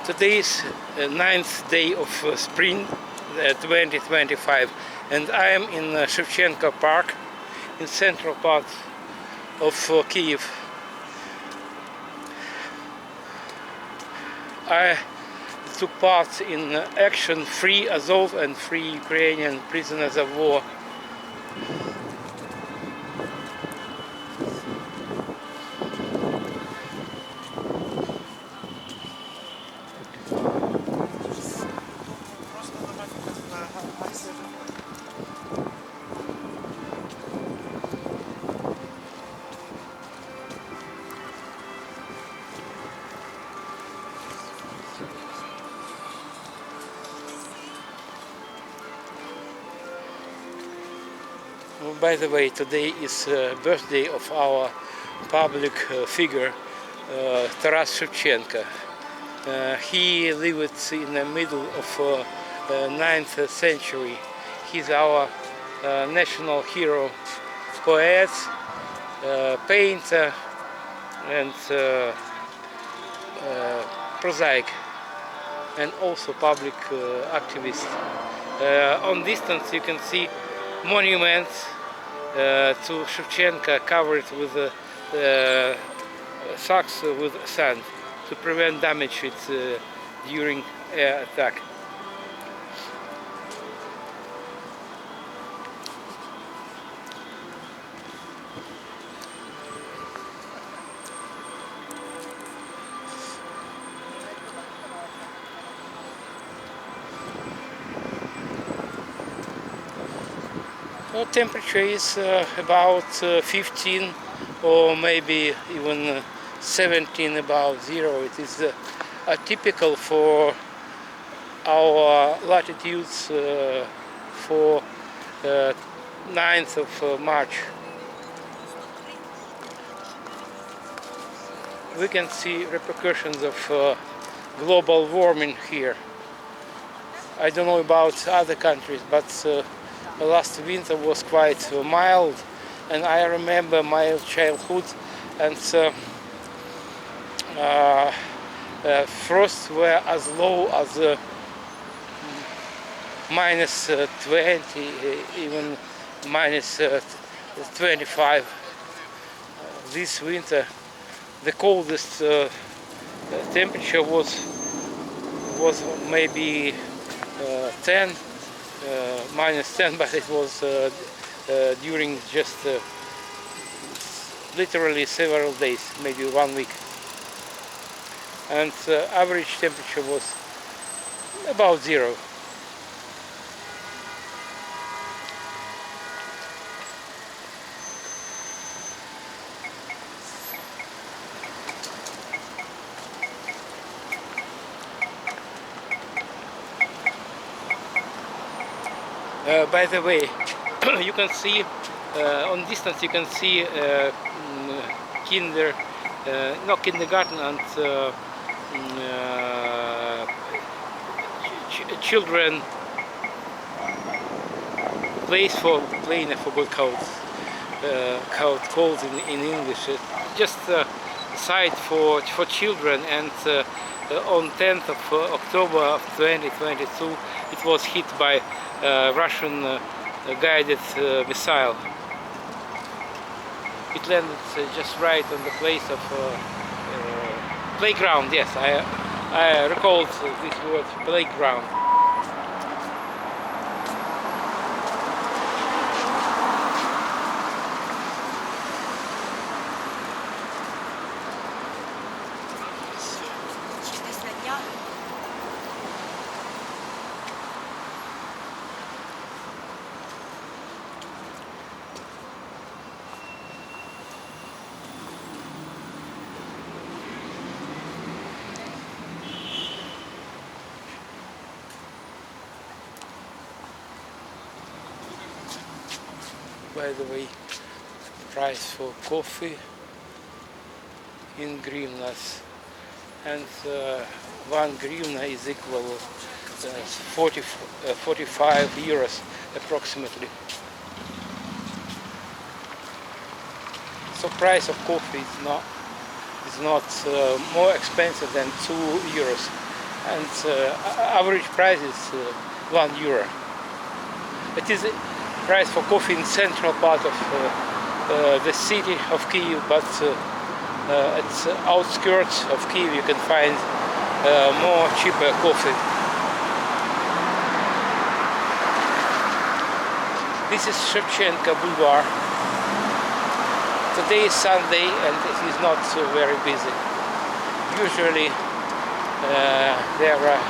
Today is 9th day of spring 2025, and I am in Shevchenko Park in central part of Kyiv. I took part in action Free Azov and Free Ukrainian Prisoners of War. By the way, today is birthday of our public figure, Tarasa Shevchenko. He lived in the middle of 9th century. He's our national hero, poet, painter, and prosaic, and also public activist. On distance you can see monuments to Shevchenko covered with sacks with sand to prevent damage during air attack. The temperature is about 15 or maybe even 17 above zero. It is atypical for our latitudes for 9th of March. We can see repercussions of global warming here. I don't know about other countries, but last winter was quite mild, and I remember my childhood, and frosts were as low as minus 20, even minus 25. This winter, the coldest temperature was maybe 10. Minus 10, but it was during just literally several days, maybe 1 week. And average temperature was about zero. By the way, you can see on distance you can see kindergarten and children place for playing. I forgot how it's called in English. Just a site for children, and on 10th of October of 2022 it was hit by Russian guided missile. It landed just right on the place of playground. Yes, I recalled this word, playground. By the way, price for coffee in hryvnias, and 1 hryvnia is equal to 45 euros approximately. So price of coffee is not more expensive than 2 euros and average price is €1. It is the price for coffee in central part of the city of Kyiv, but at the outskirts of Kyiv you can find more cheaper coffee. This is Shevchenko Boulevard. Today is Sunday and it is not so very busy. Usually there are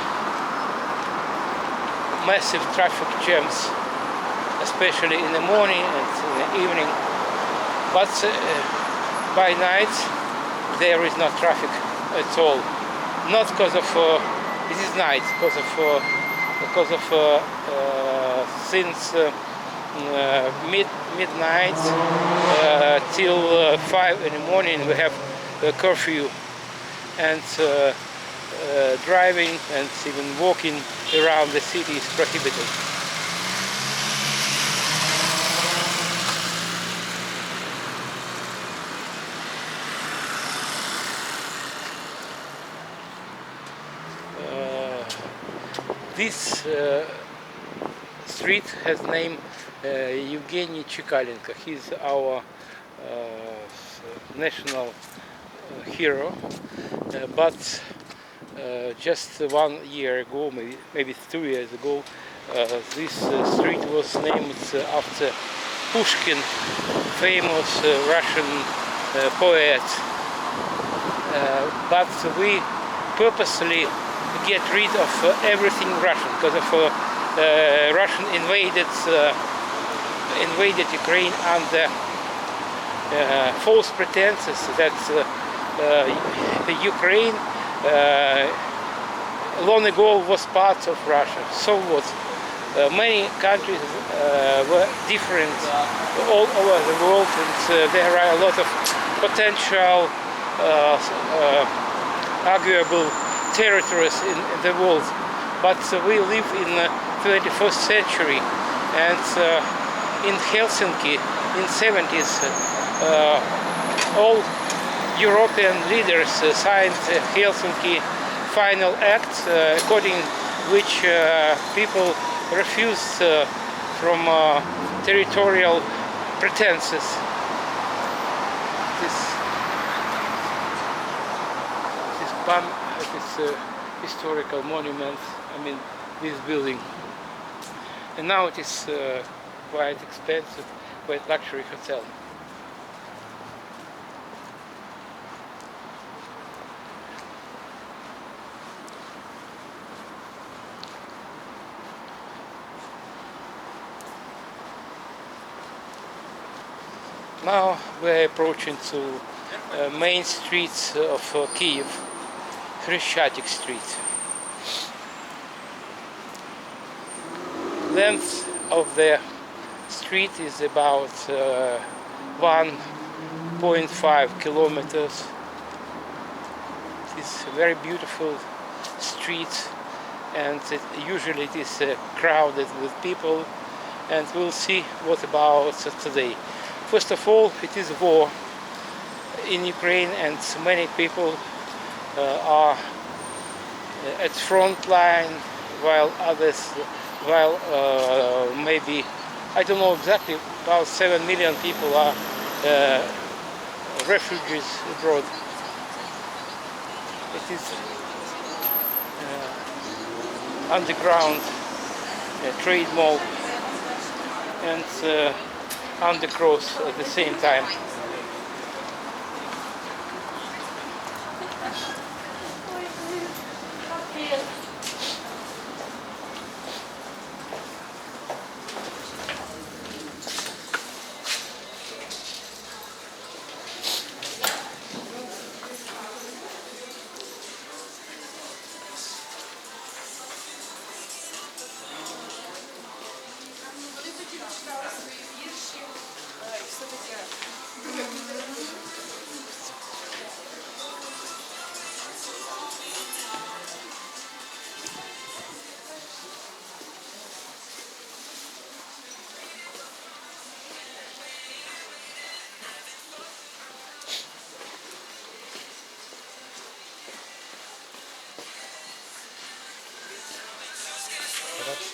massive traffic jams, especially in the morning and in the evening. But by night there is no traffic at all. Not because of it is night, because of since midnight till 5 in the morning we have a curfew, and driving and even walking around the city is prohibited. This street has name Evgeny Chikalenko. He's our national hero, but just 1 year ago, maybe 2 years ago, this street was named after Pushkin, famous Russian poet. But we purposely get rid of everything Russian because of Russian invaded Ukraine under false pretenses that Ukraine long ago was part of Russia. So what? Many countries were different all over the world, and there are a lot of potential arguable territories in the world. But we live in the 21st century, and in Helsinki in 70s all European leaders signed Helsinki Final Act, according which people refused from territorial pretenses. This historical monument, I mean this building, and now it is quite expensive, quite luxury hotel. Now we're approaching to main streets of Kyiv, Chrestiatic Street. Length of the street is about 1.5 kilometers. It's a very beautiful street, and usually it is crowded with people, and we'll see what about today. First of all, it is war in Ukraine, and many people are at front line, while others, maybe, I don't know exactly, about 7 million people are refugees abroad. It is underground trade mall and undercross at the same time.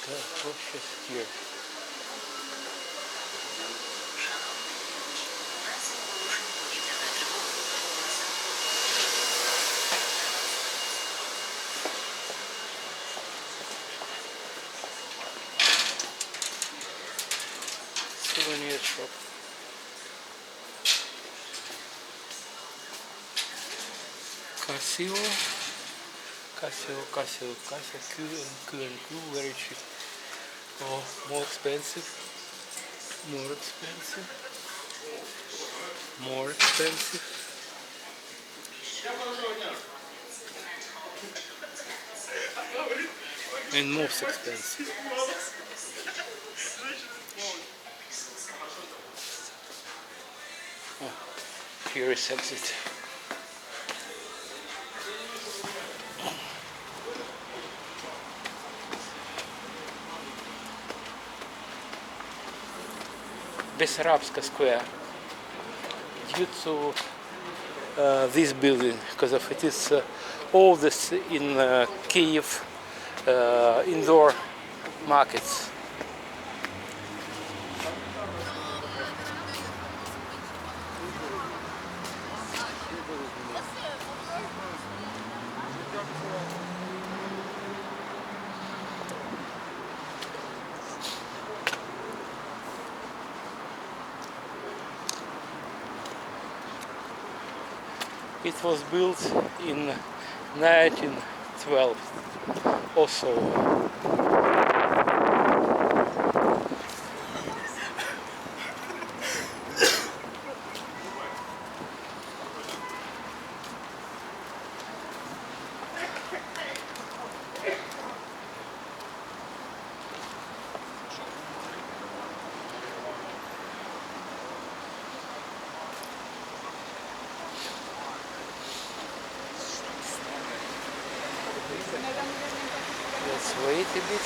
What's just here? Souvenir shop. Casio, Q and Q, very cheap. Oh, more expensive, more expensive, more expensive. And most expensive. Oh, here is exit. Bessarabska Square. Due to this building, because of it is oldest in Kyiv indoor markets. It was built in 1912 also. Let's wait a bit.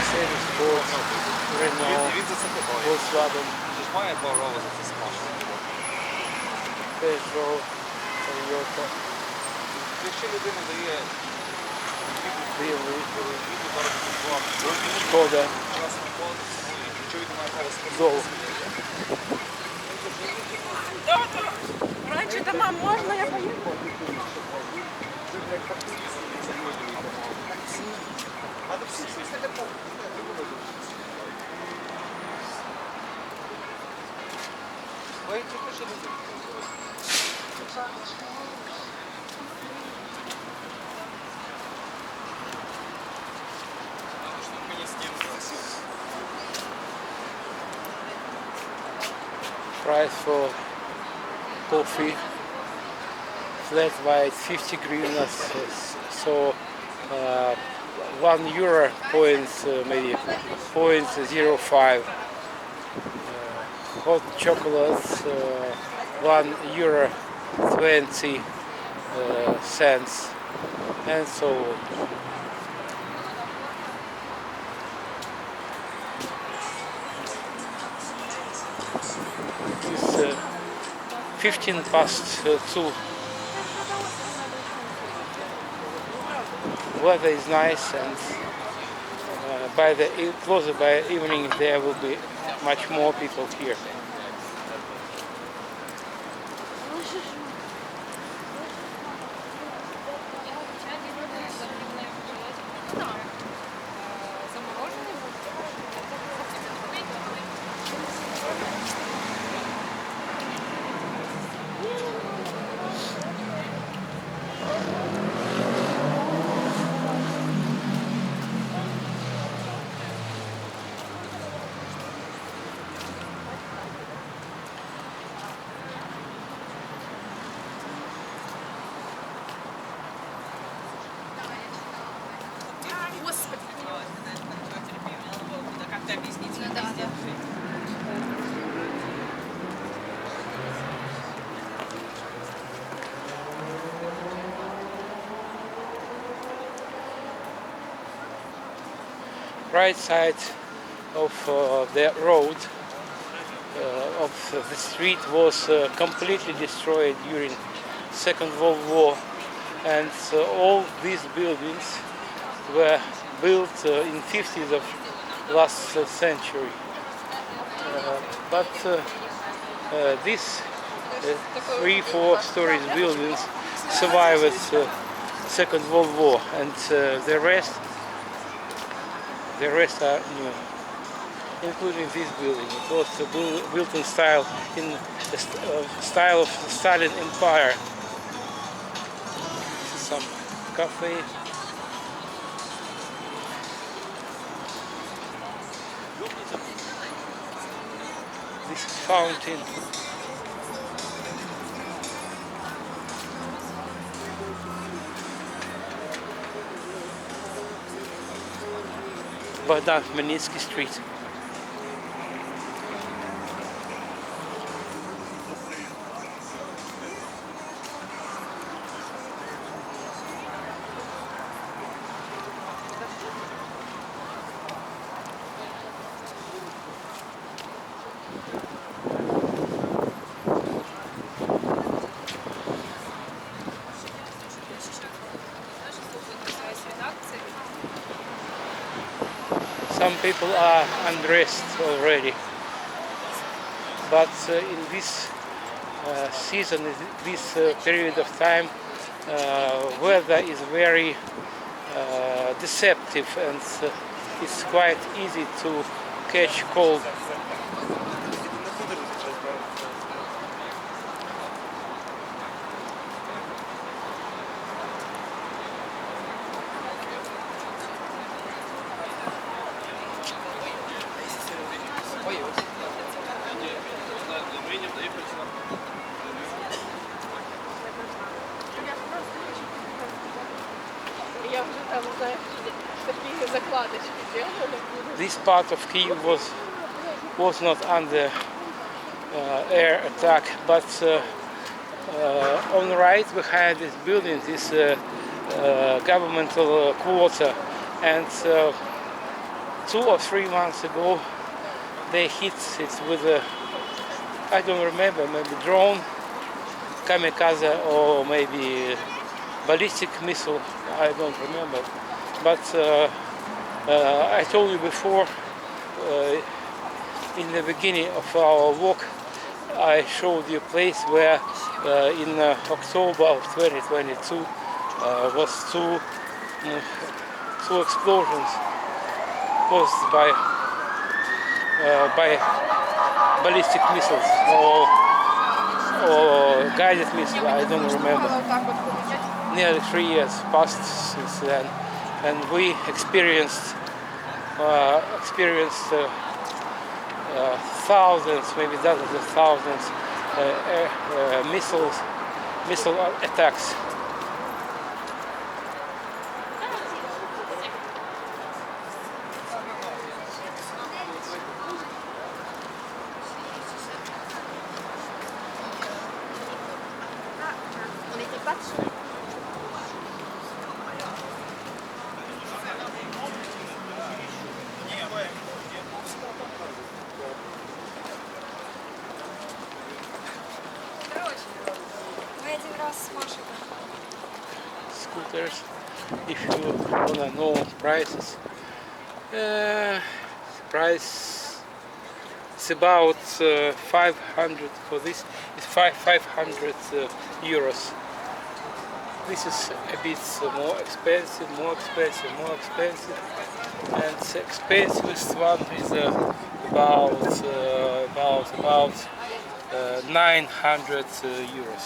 Service for Renault, Volkswagen, Peugeot, Toyota, Skoda, Uzlov. Раньше там, мам, можно я поеду? Price for coffee, flat white, 50 hryvnias, so €1 points, maybe 0.05. Hot chocolates, €1 20 cents, and so on. It's 15 past 2. Weather is nice, and closer by evening there will be much more people here. right side of the road of the street was completely destroyed during Second World War, and all these buildings were built in 50s of last century. But these 3-4 stories buildings survived Second World War, and the rest are new, including this building. It was built in style of the Stalin Empire. Some cafe. This fountain. Maidan Street. Some people are undressed already, but in this season, this period of time, weather is very deceptive, and it's quite easy to catch cold. This part of Kyiv was not under air attack, but on the right behind this building, this governmental quarter, and 2 or 3 months ago they hit it with a, I don't remember, maybe drone, kamikaze, or maybe ballistic missile, I don't remember. But I told you before, in the beginning of our walk, I showed you a place where in October of 2022 was two explosions caused by ballistic missiles or guided missiles, I don't remember. Nearly 3 years passed since then, and we experienced thousands, maybe dozens of thousands missile attacks. Scooters, if you wanna know prices, price it's about 500 for this. It's 500 euros. This is a bit more expensive, and the expensivest one is about 900 euros.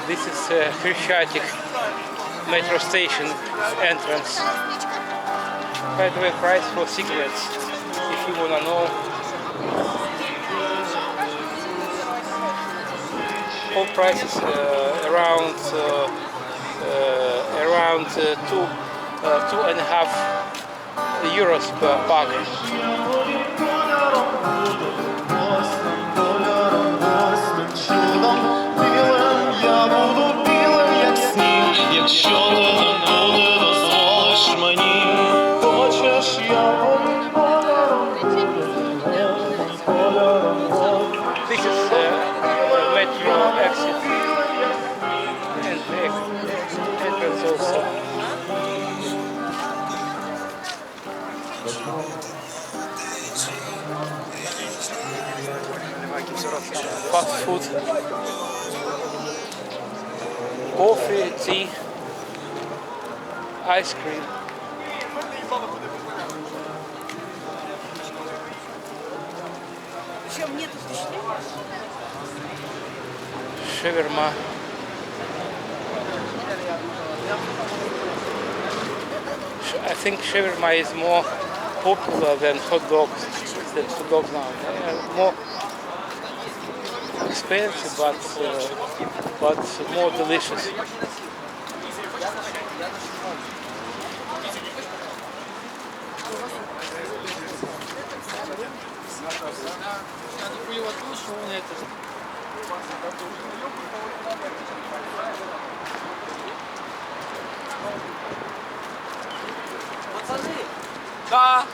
This is Serhii metro station entrance. By the way, price for cigarettes, if you wanna know. all prices around 2.5 euros per bag. This is metro exit and entrance also. Fast food, coffee, tea, ice cream. Shawarma. I think shawarma is more popular than hot dogs. Now. They are more expensive, but more delicious. Да.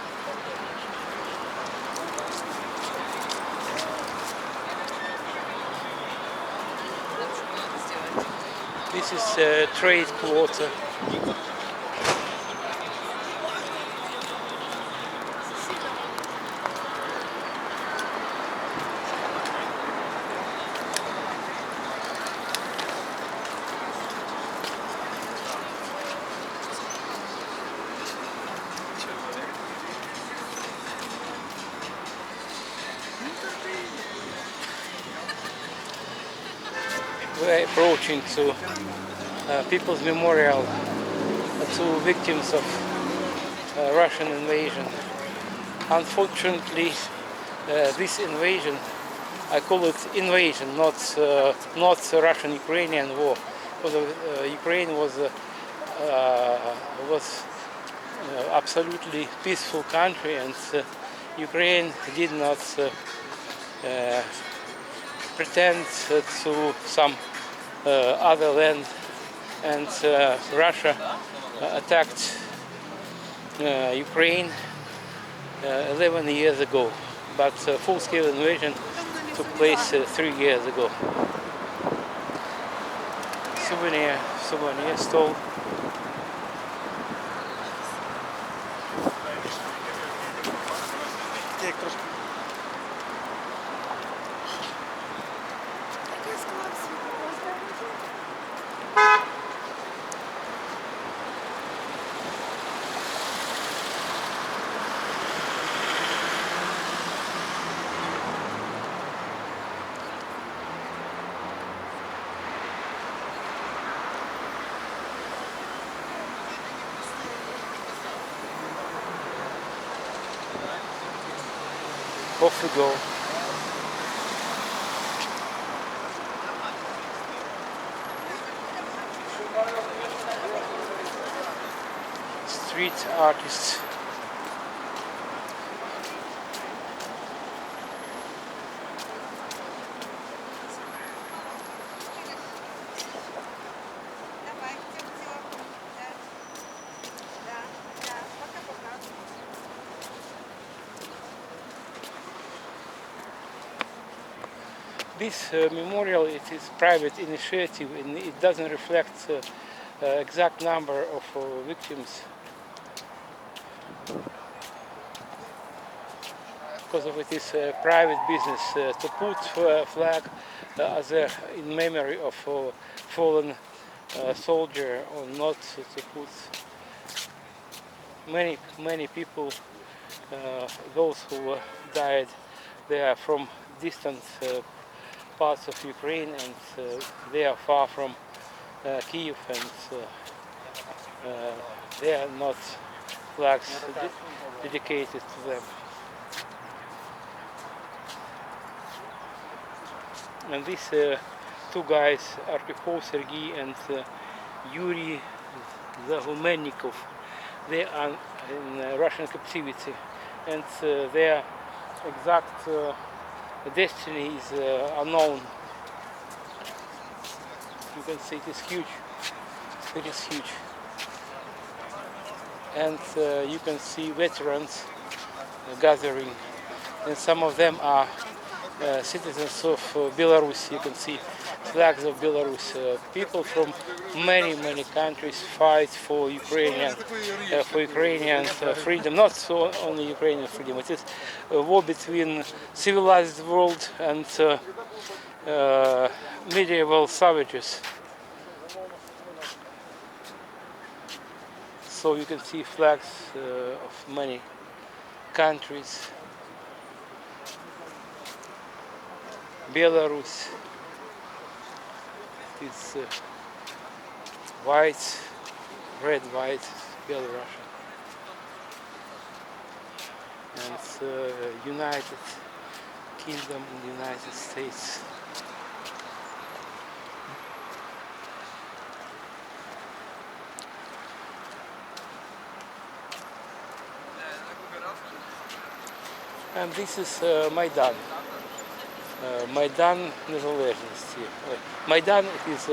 This is trade quarter. We're approaching to People's Memorial to victims of Russian invasion. Unfortunately, this invasion, I call it invasion, not Russian-Ukrainian war. Because Ukraine was absolutely peaceful country, and Ukraine did not pretend to some other land, and Russia attacked Ukraine 11 years ago, but full-scale invasion took place 3 years ago. Souvenir stall. Off we go. Street artists. This memorial, it is private initiative, and it doesn't reflect exact number of victims, because of it is private business to put flag in memory of fallen soldier, or not to put. Many people, those who died, they are from distant parts of Ukraine, and they are far from Kyiv, and they are not flags dedicated to them. And this two guys, Serhii and Yuri Zahumennikov. They are in Russian captivity, and their exact destiny is unknown. You can see it is huge. It is huge. And you can see veterans gathering, and some of them are citizens of Belarus. You can see flags of Belarus. People from many countries fight for Ukrainian freedom. Not so only Ukrainian freedom. It is a war between civilized world and medieval savages. So you can see flags of many countries. Belarus is white, red, white, Belarusian, and United Kingdom in the United States. And this is Maidan. Maidan незалежності. Maidan is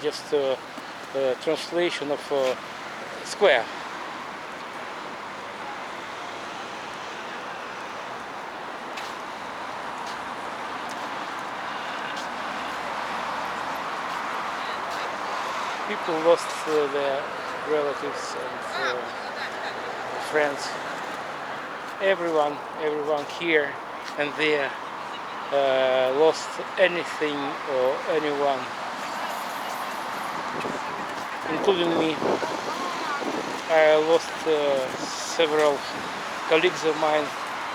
just a translation of square. People lost their relatives and friends. Everyone here and there lost anything or anyone, including me. I lost several colleagues of mine,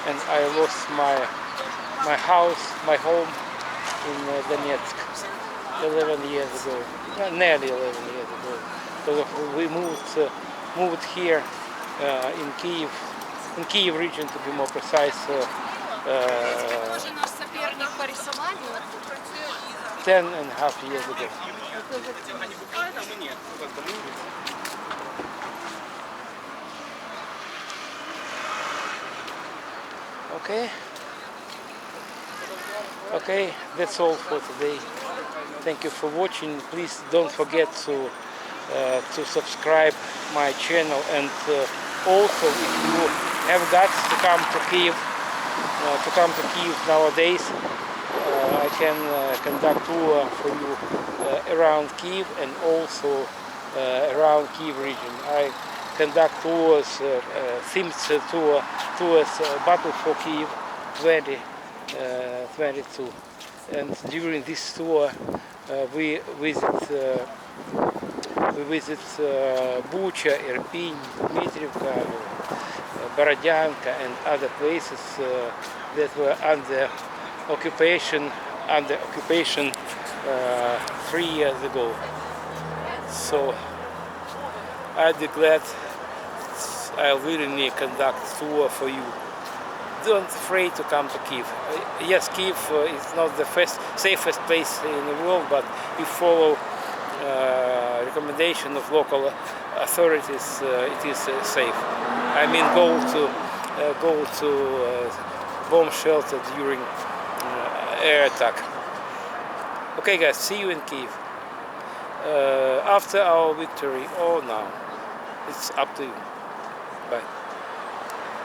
and I lost my house, my home in Donetsk 11 years ago, nearly 11 years ago. Because we moved here in Kyiv region, to be more precise. 10.5 years ago. Okay, that's all for today. Thank you for watching. Please don't forget to subscribe my channel, and also if you have guts to come to Kyiv, nowadays, I can conduct tour for you around Kyiv and also around Kyiv region. I conduct tours, themed tours, Battle for Kyiv 2022. And during this tour, we visit Bucha, Irpin, Dmitrievka, Borodyanka, and other places that were under occupation 3 years ago. So I'd be glad I'll willingly conduct tour for you. Don't afraid to come to Kyiv. Yes, Kyiv is not the safest place in the world, but if follow recommendation of local authorities, it is safe. I mean, go to bomb shelter during air attack. Okay, guys, see you in Kyiv. After our victory or now, it's up to you. Bye.